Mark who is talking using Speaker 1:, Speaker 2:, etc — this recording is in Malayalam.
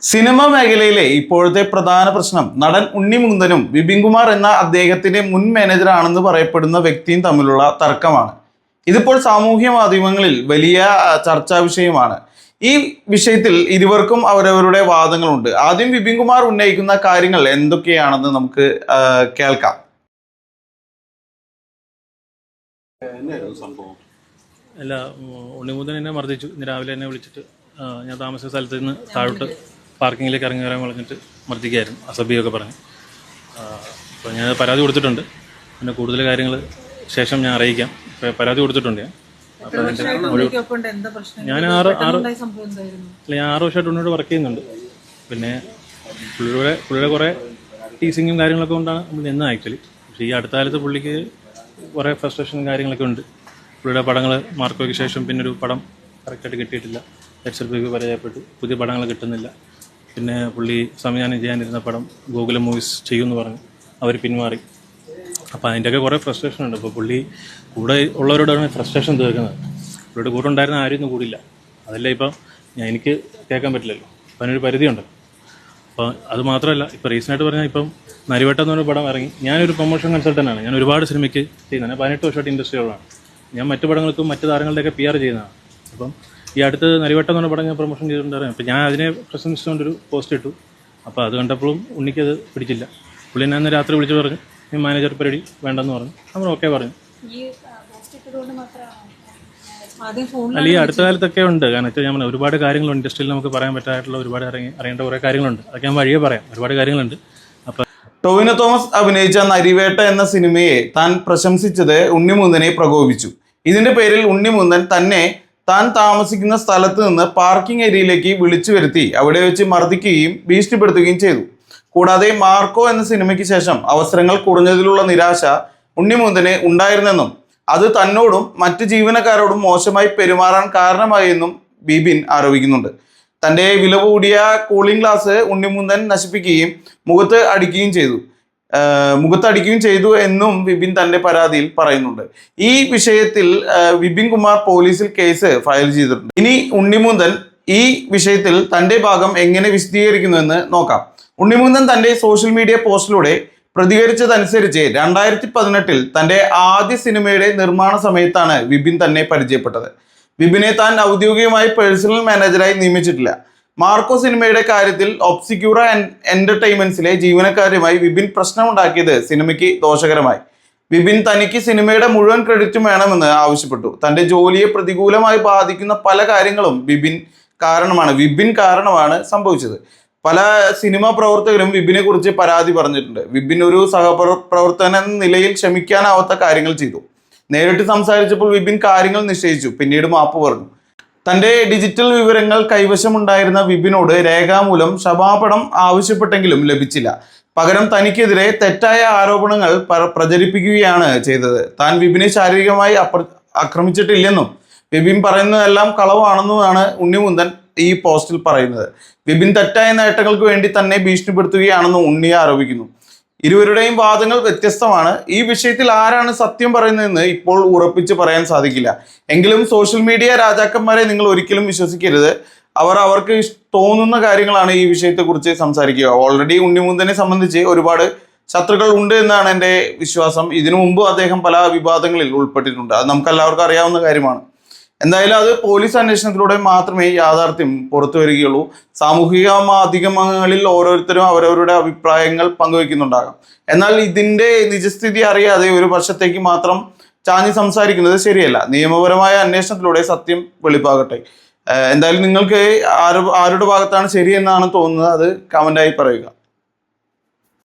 Speaker 1: സിനിമ മേഖലയിലെ ഇപ്പോഴത്തെ പ്രധാന പ്രശ്നം നടൻ ഉണ്ണിമുകുന്ദനും വിപിൻ കുമാർ എന്ന അദ്ദേഹത്തിന്റെ മുൻ മാനേജറാണെന്ന് പറയപ്പെടുന്ന വ്യക്തിയും തമ്മിലുള്ള തർക്കമാണ്. ഇതിപ്പോൾ സാമൂഹ്യ മാധ്യമങ്ങളിൽ വലിയ ചർച്ചാ വിഷയമാണ്. ഈ വിഷയത്തിൽ ഇരുവർക്കും അവരവരുടെ വാദങ്ങളുണ്ട്. ആദ്യം വിപിൻ കുമാർ ഉന്നയിക്കുന്ന കാര്യങ്ങൾ എന്തൊക്കെയാണെന്ന് നമുക്ക് കേൾക്കാം.
Speaker 2: അല്ല, ഉണ്ണിമുകുന്ദൻ എന്നെ മർദ്ദിച്ചു. ഇന്ന് രാവിലെ എന്നെ വിളിച്ചിട്ട് ഞാൻ താമസിച്ച സ്ഥലത്ത് നിന്ന് താഴോട്ട് പാർക്കിങ്ങിലേക്ക് ഇറങ്ങി വരാൻ പറഞ്ഞിട്ട് മർദ്ദിക്കുകയായിരുന്നു, അസഭ്യമൊക്കെ പറഞ്ഞ്. അപ്പോൾ ഞാൻ പരാതി കൊടുത്തിട്ടുണ്ട്. പിന്നെ കൂടുതൽ കാര്യങ്ങൾ ശേഷം ഞാൻ അറിയിക്കാം. പരാതി കൊടുത്തിട്ടുണ്ട് ഞാൻ. അപ്പോൾ ഞാൻ 6 വർഷമായിട്ട് ഉണ്ണിയോട് വർക്ക് ചെയ്യുന്നുണ്ട്. പിന്നെ പുള്ളിയുടെ കുറേ ടീസിങ്ങും കാര്യങ്ങളൊക്കെ കൊണ്ടാണ് നമ്മൾ നിന്ന് ആക്ച്വലി. പക്ഷേ ഈ അടുത്ത കാലത്ത് പുള്ളിക്ക് കുറേ ഫ്രസ്ട്രേഷൻ കാര്യങ്ങളൊക്കെ ഉണ്ട്. പുള്ളിയുടെ പടങ്ങൾ മാർക്കോയ്ക്ക് ശേഷം പിന്നെ ഒരു പടം കറക്റ്റായിട്ട് കിട്ടിയിട്ടില്ല. എക്സൽപിക്ക് പരാജയപ്പെട്ടു. പുതിയ പടങ്ങൾ കിട്ടുന്നില്ല. പിന്നെ പുള്ളി സംവിധാനം ചെയ്യാനിരുന്ന പടം ഗോകുലം മൂവീസ് ചെയ്യുമെന്ന് പറഞ്ഞു, അവർ പിന്മാറി. അപ്പോൾ അതിൻ്റെയൊക്കെ കുറേ ഫ്രസ്ട്രേഷൻ ഉണ്ട്. അപ്പോൾ പുള്ളി കൂടെ ഉള്ളവരോടാണ് ഫ്രസ്ട്രേഷൻ തീർക്കുന്നത്. പുള്ളിയുടെ കൂടെ ഉണ്ടായിരുന്ന ആരും ഒന്നും കൂടിയില്ല. അതല്ല ഇപ്പം എനിക്ക് കേൾക്കാൻ പറ്റില്ലല്ലോ. അപ്പം അതിനൊരു പരിധിയുണ്ട്. അപ്പോൾ അത് മാത്രമല്ല, ഇപ്പോൾ റീസെൻ്റായിട്ട് പറഞ്ഞാൽ ഇപ്പം നരിവട്ടം എന്ന് പറഞ്ഞ പടം ഇറങ്ങി. ഞാനൊരു പ്രൊമോഷൻ കൺസൾട്ടൻ്റാണ്. ഞാൻ ഒരുപാട് സിനിമയ്ക്ക് ചെയ്യുന്നതാണ്. 18 വർഷമായിട്ട് ഇൻഡസ്ട്രിയോളാണ്. ഞാൻ മറ്റു പടങ്ങൾക്കും മറ്റു താരങ്ങളുടെയൊക്കെ PR ചെയ്യുന്നതാണ്. അപ്പം ഈ അടുത്ത് നരിവട്ടം എന്ന് പറഞ്ഞ പടം ഞാൻ പ്രൊമോഷൻ ചെയ്തിട്ടുണ്ടായിരുന്നു. അപ്പോൾ ഞാൻ അതിനെ പ്രശംസിച്ചുകൊണ്ടൊരു പോസ്റ്റ് ഇട്ടു. അപ്പോൾ അത് കണ്ടപ്പോഴും ഉണ്ണിക്കത് പിടിച്ചില്ല. പുള്ളി ഞാൻ അന്ന് രാത്രി വിളിച്ച് പറഞ്ഞു, ഈ മാനേജർ പരിപാടി വേണ്ടെന്ന് പറഞ്ഞു. നമ്മൾ ഓക്കെ പറഞ്ഞു. അല്ല, ഈ അടുത്ത കാലത്തൊക്കെ ഉണ്ട്. കാരണം വെച്ചാൽ ഞാൻ ഒരുപാട് കാര്യങ്ങളുണ്ട് ഇൻഡസ്ട്രിയിൽ, നമുക്ക് പറയാൻ പറ്റായിട്ടുള്ള ഒരുപാട് അറിയേണ്ട കുറേ കാര്യങ്ങളുണ്ട്. അതൊക്കെ ഞാൻ വഴിയേ പറയാം. ഒരുപാട് കാര്യങ്ങളുണ്ട്. അപ്പോൾ
Speaker 1: ടോവിനോ തോമസ് അഭിനയിച്ച നരിവേട്ട എന്ന സിനിമയെ താൻ പ്രശംസിച്ചത് ഉണ്ണിമുകുന്ദനെ പ്രകോപിച്ചു. ഇതിന്റെ പേരിൽ ഉണ്ണിമുകുന്ദൻ താൻ താമസിക്കുന്ന സ്ഥലത്ത് നിന്ന് പാർക്കിംഗ് ഏരിയയിലേക്ക് വിളിച്ചു വരുത്തി അവിടെ വെച്ച് മർദ്ദിക്കുകയും ഭീഷണിപ്പെടുത്തുകയും ചെയ്തു. കൂടാതെ മാർക്കോ എന്ന സിനിമയ്ക്ക് ശേഷം അവസരങ്ങൾ കുറഞ്ഞതിലുള്ള നിരാശ ഉണ്ണിമുകുന്ദന് ഉണ്ടായിരുന്നെന്നും അത് തന്നോടും മറ്റ് ജീവനക്കാരോടും മോശമായി പെരുമാറാൻ കാരണമായി എന്നും വിപിൻ ആരോപിക്കുന്നുണ്ട്. തൻ്റെ വില കൂടിയ കൂളിംഗ് ഗ്ലാസ് ഉണ്ണിമുകുന്ദൻ നശിപ്പിക്കുകയും മുഖത്തടിക്കുകയും ചെയ്തു എന്നും വിപിൻ തന്റെ പരാതിയിൽ പറയുന്നുണ്ട്. ഈ വിഷയത്തിൽ വിപിൻ കുമാർ പോലീസിൽ കേസ് ഫയൽ ചെയ്തിട്ടുണ്ട്. ഇനി ഉണ്ണിമുകുന്ദൻ ഈ വിഷയത്തിൽ തന്റെ ഭാഗം എങ്ങനെ വിശദീകരിക്കുന്നുവെന്ന് നോക്കാം. ഉണ്ണിമുകുന്ദൻ തന്റെ സോഷ്യൽ മീഡിയ പോസ്റ്റിലൂടെ പ്രതികരിച്ചതനുസരിച്ച് 2018 തന്റെ ആദ്യ സിനിമയുടെ നിർമ്മാണ സമയത്താണ് വിപിൻ തന്നെ പരിചയപ്പെട്ടത്. വിപിനെ താൻ ഔദ്യോഗികമായി പേഴ്സണൽ മാനേജറായി നിയമിച്ചിട്ടില്ല. മാർക്കോ സിനിമയുടെ കാര്യത്തിൽ ഒബ്സിക്യൂറ എന്റർടൈൻമെന്റ്സിലെ ജീവനക്കാരുമായി വിപിൻ പ്രശ്നമുണ്ടാക്കിയത് സിനിമയ്ക്ക് ദോഷകരമായി. വിപിൻ തനിക്ക് സിനിമയുടെ മുഴുവൻ ക്രെഡിറ്റും വേണമെന്ന് ആവശ്യപ്പെട്ടു. തന്റെ ജോലിയെ പ്രതികൂലമായി ബാധിക്കുന്ന പല കാര്യങ്ങളും വിപിൻ കാരണമാണ് സംഭവിച്ചത്. പല സിനിമാ പ്രവർത്തകരും വിപിനെ കുറിച്ച് പരാതി പറഞ്ഞിട്ടുണ്ട്. വിപിൻ ഒരു സഹപ്രവർത്തകൻ എന്ന നിലയിൽ ക്ഷമിക്കാനാവാത്ത കാര്യങ്ങൾ ചെയ്തു. നേരിട്ട് സംസാരിച്ചപ്പോൾ വിപിൻ കാര്യങ്ങൾ നിശ്ചയിച്ചു, പിന്നീട് മാപ്പ് പറഞ്ഞു. തന്റെ ഡിജിറ്റൽ വിവരങ്ങൾ കൈവശമുണ്ടായിരുന്ന വിപിനോട് രേഖാമൂലം ക്ഷമാപണം ആവശ്യപ്പെട്ടെങ്കിലും ലഭിച്ചില്ല. പകരം തനിക്കെതിരെ തെറ്റായ ആരോപണങ്ങൾ പ്രചരിപ്പിക്കുകയാണ് ചെയ്തത്. താൻ വിപിനെ ശാരീരികമായി ആക്രമിച്ചിട്ടില്ലെന്നും വിപിൻ പറയുന്നതെല്ലാം കളവാണെന്നുമാണ് ഉണ്ണിമുകുന്ദൻ ഈ പോസ്റ്റിൽ പറയുന്നത്. വിപിൻ തെറ്റായ നേട്ടങ്ങൾക്ക് വേണ്ടി തന്നെ ഭീഷണിപ്പെടുത്തുകയാണെന്നും ഉണ്ണി ആരോപിക്കുന്നു. ഇരുവരുടെയും വാദങ്ങൾ വ്യത്യസ്തമാണ്. ഈ വിഷയത്തിൽ ആരാണ് സത്യം പറയുന്നതെന്ന് ഇപ്പോൾ ഉറപ്പിച്ച് പറയാൻ സാധിക്കില്ല. എങ്കിലും സോഷ്യൽ മീഡിയ രാജാക്കന്മാരെ നിങ്ങൾ ഒരിക്കലും വിശ്വസിക്കരുത്. അവർക്ക് തോന്നുന്ന കാര്യങ്ങളാണ് ഈ വിഷയത്തെക്കുറിച്ച് സംസാരിക്കുക. ഓൾറെഡി ഉണ്ണിമുകുന്ദനെ സംബന്ധിച്ച് ഒരുപാട് ശത്രുക്കൾ ഉണ്ട് എന്നാണ് എൻ്റെ വിശ്വാസം. ഇതിനു മുമ്പ് അദ്ദേഹം പല വിവാദങ്ങളിൽ ഉൾപ്പെട്ടിട്ടുണ്ട്. അത് നമുക്ക് എല്ലാവർക്കും അറിയാവുന്ന കാര്യമാണ്. എന്തായാലും അത് പോലീസ് അന്വേഷണത്തിലൂടെ മാത്രമേ യാഥാർത്ഥ്യം പുറത്തു വരികയുള്ളൂ. സാമൂഹിക മാധ്യമങ്ങളിൽ ഓരോരുത്തരും അവരവരുടെ അഭിപ്രായങ്ങൾ പങ്കുവെക്കുന്നുണ്ടാകാം. എന്നാൽ ഇതിൻ്റെ നിജസ്ഥിതി അറിയാതെ ഒരു വർഷത്തേക്ക് മാത്രം ചാഞ്ഞ് സംസാരിക്കുന്നത് ശരിയല്ല. നിയമപരമായ അന്വേഷണത്തിലൂടെ സത്യം വെളിപ്പാകട്ടെ. എന്തായാലും നിങ്ങൾക്ക് ആരുടെ ഭാഗത്താണ് ശരിയെന്നാണ് തോന്നുന്നത്, അത് കമൻ്റായി പറയുക.